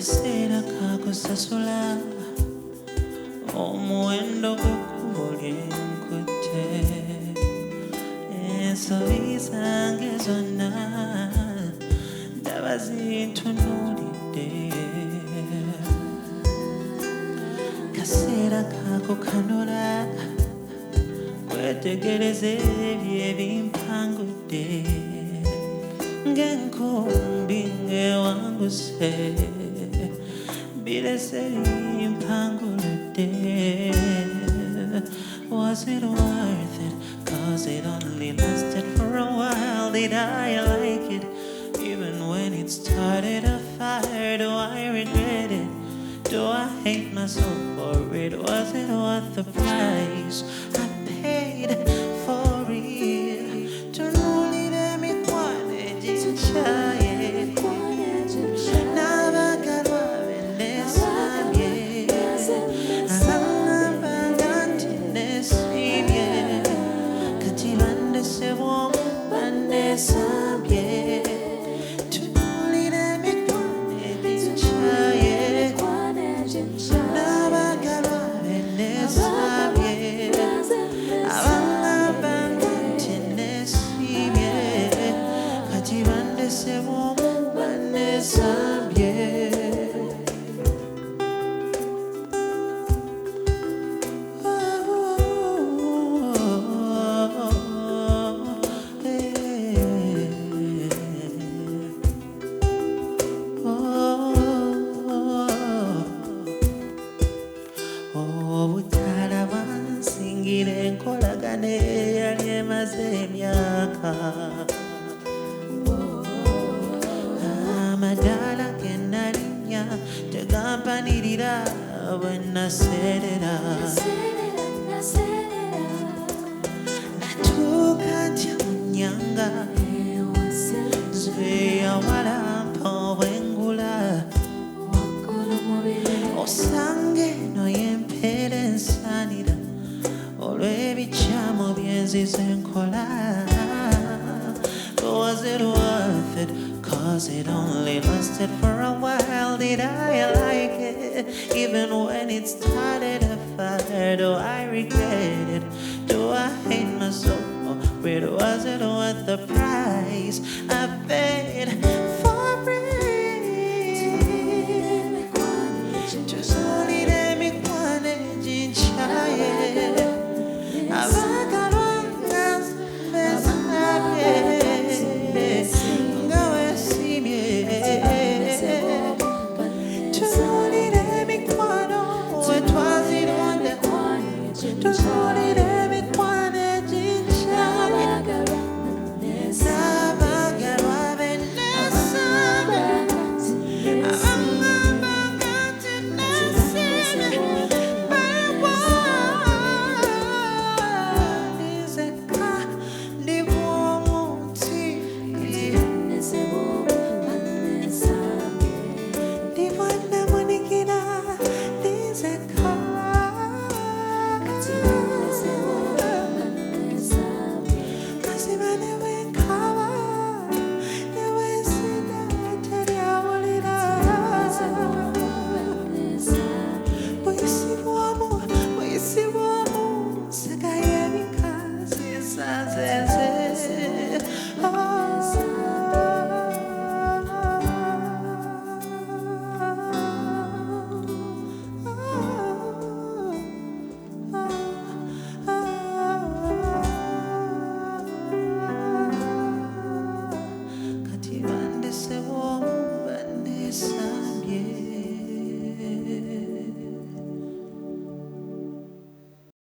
Kaseera ka kusasula omuwendo gw'ekkubo nkutte Ensobi zange zonna ndaba zintunuulidde Kaseera kako kanula wetegereze ebyo ebimpangudde ng'enkumbi ng'ewanguse birese bimpanguludde Was it worth it? 'Cause it only lasted for a while. Did I like it? Even when it started a fire, do I regret it? Do I hate myself for it? Was it worth the price I paid for it? Ntulume mikwano n'abagalwa Banneesambye abangamba nti nesiimye kati bandesebwamu Banneesambye Ntulume mikwano eginkyaye n'abagalwa Banneesambye abangamba nti nesiimye kati bandesebwamu Banneesambye obutaala bwansingira enkolagana eyali emaze emyaka amadaala ge nalinnya tegampanirira bwe naseerera natuuka ntya mu nnyanga zeyawalampa obwengula osanga eno y'empeera ensaanira olw'ebikyamu bye nzize nkola Was it worth it? 'Cause it only lasted for a while. Did I like it? Even when it started a fire, do I regret it? Do I hate myself? Or was it worth the price I paid